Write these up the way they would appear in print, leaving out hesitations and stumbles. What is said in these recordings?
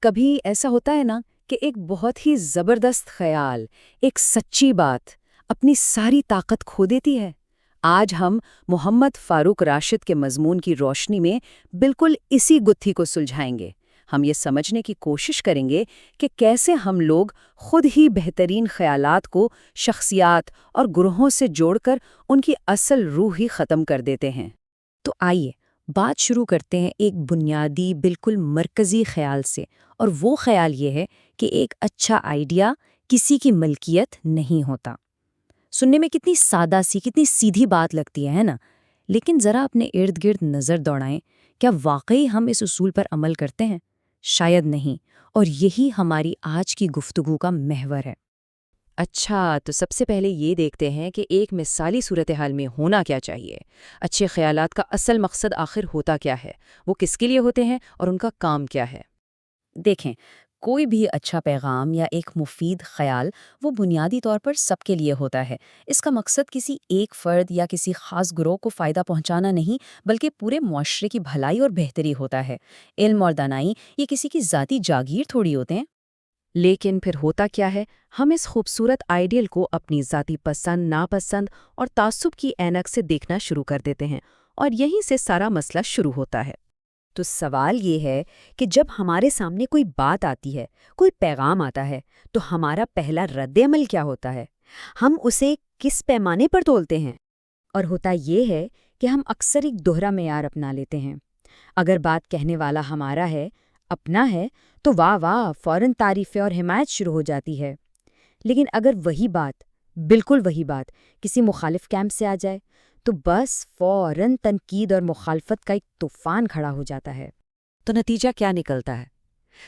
کبھی ایسا ہوتا ہے نا کہ ایک بہت ہی زبردست خیال، ایک سچی بات اپنی ساری طاقت کھو دیتی ہے۔ آج ہم محمد فاروق راشد کے مضمون کی روشنی میں بالکل اسی گتھی کو سلجھائیں گے۔ ہم یہ سمجھنے کی کوشش کریں گے کہ کیسے ہم لوگ خود ہی بہترین خیالات کو شخصیات اور گروہوں سے جوڑ کر ان کی اصل روح ہی ختم کر دیتے ہیں۔ تو آئیے بات شروع کرتے ہیں ایک بنیادی بالکل مرکزی خیال سے، اور وہ خیال یہ ہے کہ ایک اچھا آئیڈیا کسی کی ملکیت نہیں ہوتا۔ سننے میں کتنی سادہ سی، کتنی سیدھی بات لگتی ہے نا؟ لیکن ذرا اپنے ارد گرد نظر دوڑائیں، کیا واقعی ہم اس اصول پر عمل کرتے ہیں؟ شاید نہیں، اور یہی ہماری آج کی گفتگو کا محور ہے۔ اچھا، تو سب سے پہلے یہ دیکھتے ہیں کہ ایک مثالی صورتحال میں ہونا کیا چاہیے۔ اچھے خیالات کا اصل مقصد آخر ہوتا کیا ہے؟ وہ کس کے لیے ہوتے ہیں اور ان کا کام کیا ہے؟ دیکھیں، کوئی بھی اچھا پیغام یا ایک مفید خیال وہ بنیادی طور پر سب کے لیے ہوتا ہے۔ اس کا مقصد کسی ایک فرد یا کسی خاص گروہ کو فائدہ پہنچانا نہیں، بلکہ پورے معاشرے کی بھلائی اور بہتری ہوتا ہے۔ علم اور دانائی یہ کسی کی ذاتی جاگیر تھوڑی ہوتے ہیں۔ لیکن پھر ہوتا کیا ہے؟ ہم اس خوبصورت آئیڈیل کو اپنی ذاتی پسند، ناپسند اور تعصب کی اینک سے دیکھنا شروع کر دیتے ہیں، اور یہیں سے سارا مسئلہ شروع ہوتا ہے۔ تو سوال یہ ہے کہ جب ہمارے سامنے کوئی بات آتی ہے، کوئی پیغام آتا ہے، تو ہمارا پہلا رد عمل کیا ہوتا ہے؟ ہم اسے کس پیمانے پر تولتے ہیں؟ اور ہوتا یہ ہے کہ ہم اکثر ایک دوہرا معیار اپنا لیتے ہیں۔ اگر بات کہنے والا ہمارا ہے، اپنا ہے، تو واہ واہ فوراً تعریفیں اور حمایت شروع ہو جاتی ہے۔ لیکن اگر بالکل وہی بات کسی مخالف کیمپ سے آ جائے تو بس فوراً تنقید اور مخالفت کا ایک طوفان کھڑا ہو جاتا ہے۔ تو نتیجہ کیا نکلتا ہے؟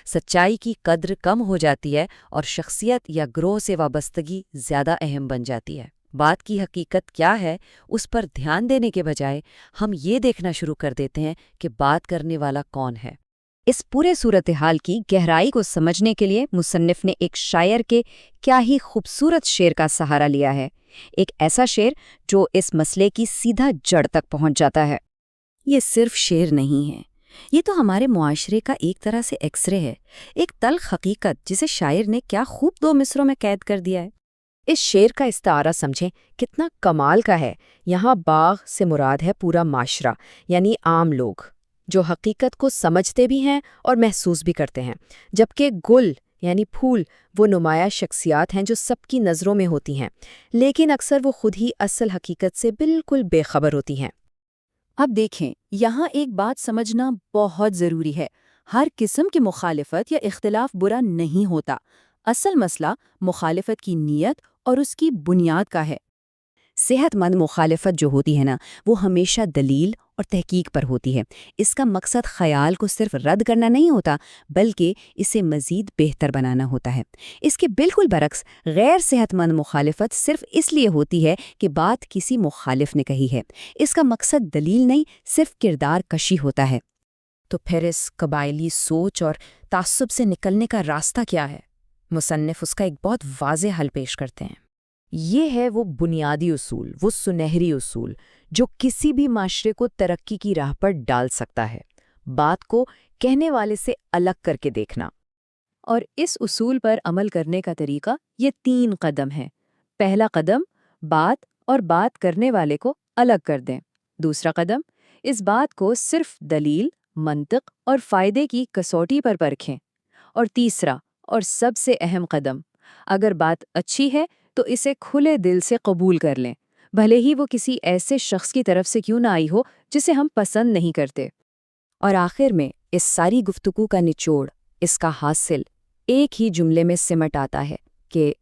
سچائی کی قدر کم ہو جاتی ہے اور شخصیت یا گروہ سے وابستگی زیادہ اہم بن جاتی ہے۔ بات کی حقیقت کیا ہے، اس پر دھیان دینے کے بجائے ہم یہ دیکھنا شروع کر دیتے ہیں کہ بات کرنے والا کون ہے۔ اس پورے صورتحال کی گہرائی کو سمجھنے کے لیے مصنف نے ایک شاعر کے کیا ہی خوبصورت شعر کا سہارا لیا ہے، ایک ایسا شعر جو اس مسئلے کی سیدھا جڑ تک پہنچ جاتا ہے۔ یہ صرف شعر نہیں ہے، یہ تو ہمارے معاشرے کا ایک طرح سے ایکس رے ہے، ایک تلخ حقیقت جسے شاعر نے کیا خوب 2 مصروں میں قید کر دیا ہے۔ اس شعر کا استعارہ سمجھیں کتنا کمال کا ہے۔ یہاں باغ سے مراد ہے پورا معاشرہ، یعنی عام لوگ جو حقیقت کو سمجھتے بھی ہیں اور محسوس بھی کرتے ہیں، جبکہ گل یعنی پھول وہ نمایاں شخصیات ہیں جو سب کی نظروں میں ہوتی ہیں، لیکن اکثر وہ خود ہی اصل حقیقت سے بالکل بے خبر ہوتی ہیں۔ اب دیکھیں، یہاں ایک بات سمجھنا بہت ضروری ہے۔ ہر قسم کی مخالفت یا اختلاف برا نہیں ہوتا۔ اصل مسئلہ مخالفت کی نیت اور اس کی بنیاد کا ہے۔ صحت مند مخالفت جو ہوتی ہے نا، وہ ہمیشہ دلیل اور تحقیق پر ہوتی ہے۔ اس کا مقصد خیال کو صرف رد کرنا نہیں ہوتا، بلکہ اسے مزید بہتر بنانا ہوتا ہے۔ اس کے بالکل برعکس غیر صحت مند مخالفت صرف اس لیے ہوتی ہے کہ بات کسی مخالف نے کہی ہے۔ اس کا مقصد دلیل نہیں، صرف کردار کشی ہوتا ہے۔ تو پھر اس قبائلی سوچ اور تعصب سے نکلنے کا راستہ کیا ہے؟ مصنف اس کا ایک بہت واضح حل پیش کرتے ہیں۔ یہ ہے وہ بنیادی اصول، وہ سنہری اصول جو کسی بھی معاشرے کو ترقی کی راہ پر ڈال سکتا ہے۔ بات کو کہنے والے سے الگ کر کے دیکھنا۔ اور اس اصول پر عمل کرنے کا طریقہ یہ 3 قدم ہے۔ پہلا قدم، بات اور بات کرنے والے کو الگ کر دیں۔ دوسرا قدم، اس بات کو صرف دلیل، منطق اور فائدے کی کسوٹی پر پرکھیں۔ اور تیسرا اور سب سے اہم قدم، اگر بات اچھی ہے تو اسے کھلے دل سے قبول کر لیں، بھلے ہی وہ کسی ایسے شخص کی طرف سے کیوں نہ آئی ہو جسے ہم پسند نہیں کرتے۔ اور آخر میں اس ساری گفتگو کا نچوڑ، اس کا حاصل ایک ہی جملے میں سمٹ آتا ہے کہ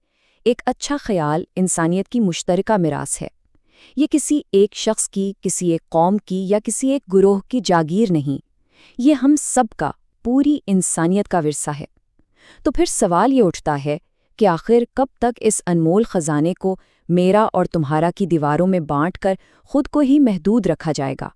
ایک اچھا خیال انسانیت کی مشترکہ میراث ہے۔ یہ کسی ایک شخص کی، کسی ایک قوم کی یا کسی ایک گروہ کی جاگیر نہیں، یہ ہم سب کا، پوری انسانیت کا ورثہ ہے۔ تو پھر سوال یہ اٹھتا ہے کہ آخر کب تک اس انمول خزانے کو میرا اور تمہارا کی دیواروں میں بانٹ کر خود کو ہی محدود رکھا جائے گا؟